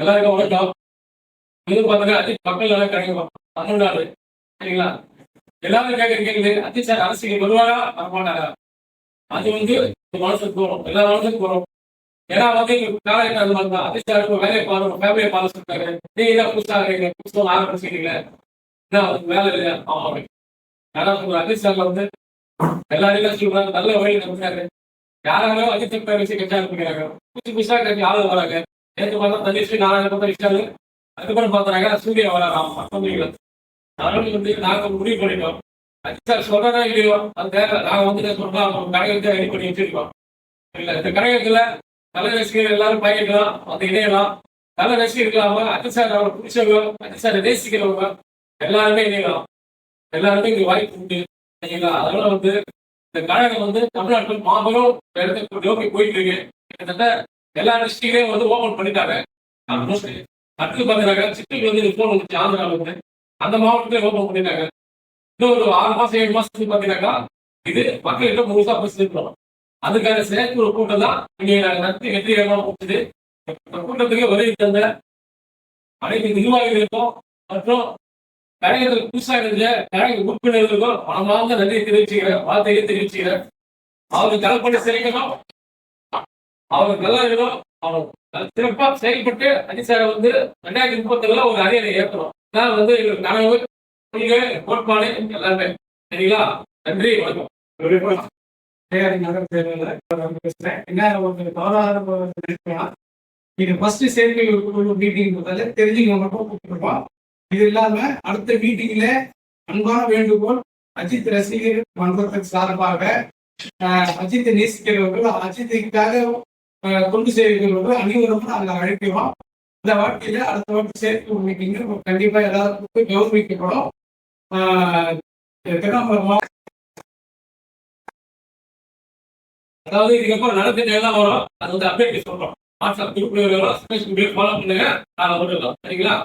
எல்லாருக்கும் வணக்கம். இது பார்த்தீங்கன்னா அஜித் மக்கள் நல்லா கிடைக்கும் தமிழ்நாடு. சரிங்களா? எல்லாரும் கேட்கிற கேள்வி, அஜித் சார் அரசியல் வருவாரா வரமாட்டாரா? அது வந்து மனசுக்கு போறோம், எல்லா மனசுக்கும் போறோம். ஏன்னா வந்து காலகட்டம் அது மாதிரி தான். அஜித் சாருக்கு வேலையை பாருங்க, ஃபேமிலியை பார்த்து சொல்றாரு. நீங்க தான் புதுசா இருக்கீங்க, புதுசாக ஆரம்பிச்சிருக்கீங்க, என்ன வேலை இல்லையா? ஆமாம். யாரா சொல்ற அஜித் சார்ல வந்து எல்லாரையும் சொல்றாங்க, நல்ல வழியில் நடத்துறாரு. யாராலும் அஜித் பேர் வச்சு கட்சி ஆரம்பிக்கிறாங்க, புதுசு புதுசா கட்சி ஆளு வராங்க. நேற்று பார்த்தா தனிஸ்ரீ நாராயண பார்த்தா விஷாலு, அதுக்கப்புறம் பார்த்தாங்க சூர்யா வராராம். நானும் வந்து நாங்க முடிவு பண்ணிட்டோம், அஜித் சார் சொல்றதா இல்லையோ அந்த நாங்க வந்து சொல்றோம், அவங்க கழகத்தை ரெடி பண்ணி வச்சிருக்கோம். இல்ல இந்த கழகத்துல நல்ல ரசிகர்கள் எல்லாரும் பயணிக்கலாம், வந்து இணையலாம். நல்ல ரசிகர்களாக அஜித் சார் அவர் பிடிச்சவங்க, அஜித் சார் நேசிக்கிறவங்க எல்லாருமே இணையலாம். எல்லாருமே இங்க வாய்ப்பு உண்டு. சரிங்களா? அதனால வந்து இந்த கழகம் வந்து தமிழ்நாட்டில் மாபெரும் இடத்துக்கு நோக்கி போயிட்டு இருக்கு. கிட்டத்தட்ட எல்லா டிஸ்ட்ரிக்ட்லயும் வந்து ஓபன் பண்ணிட்டாங்க. அடுத்து பாத்தீங்கன்னா சிட்டிக்கு வந்து போன் வந்துச்சு ஆந்திராவில் வந்து, அந்த மாவட்டத்திலே ஓபன் பண்ணிட்டாங்க. இன்னும் ஒரு 6 மாசம் 7 மாசத்துக்கு பாத்தீங்கன்னாக்கா இது மக்கள்கிட்ட முழுசா போய் சேர்க்கணும். அதுக்கான செயற்குழு கூட்டம் தான் இங்கே நடத்தி வெற்றிகரமா முடிச்சது. இந்த கூட்டத்துக்கு வருகை தந்த அனைத்து நிர்வாகிகளுக்கும் மற்றும் கழகத்தில் புதுசாக இருந்த கழக உறுப்பினர்களுக்கும் மனமார்ந்த நன்றி தெரிவிச்சுக்கிறேன், வார்த்தையை தெரிவிச்சுக்கிறேன். அவருக்கு தலைப்படி சிறைக்கணும், அவருக்கு நல்லா இருக்கணும், அவர் சிறப்பா செயல்பட்டு அஜித் சாரை வந்து 2030 ஒரு அரியணை ஏற்கணும். அதான் வந்து எங்களுக்கு கனவு, கொள்கை, கோட்பாடு எல்லாமே. சரிங்களா? நன்றி, வணக்கம். இது ஃபர்ஸ்ட் சேர்க்கை மீட்டிங் தெரிஞ்சுக்கணும் கூப்பிட்டுருப்போம். இது இல்லாம அடுத்த மீட்டிங்ல அன்பான வேண்டுகோள், அஜித் ரசிகர் மன்றத்தின் சார்பாக அஜித்தை நேசிக்கிறவர்கள், அஜித்துக்காக கொண்டு சேர்க்கிறவர்கள் அனைவரும் நாங்கள் அழைக்கிறோம். இந்த வாழ்க்கையில அடுத்த வாட்டி சேர்க்கை மீட்டிங் கண்டிப்பா எல்லாருக்கும் கௌரவிக்கப்படும். அதாவது இதுக்கப்புறம் நடத்திட்டு எல்லாம் வரும், அது வந்து அப்டேட் சொல்றோம். வாட்ஸ்அப் குரூப்ல ஃபாலோ பண்ணுங்க, நாங்கள் விட்டுருக்கோம். சரிங்களா?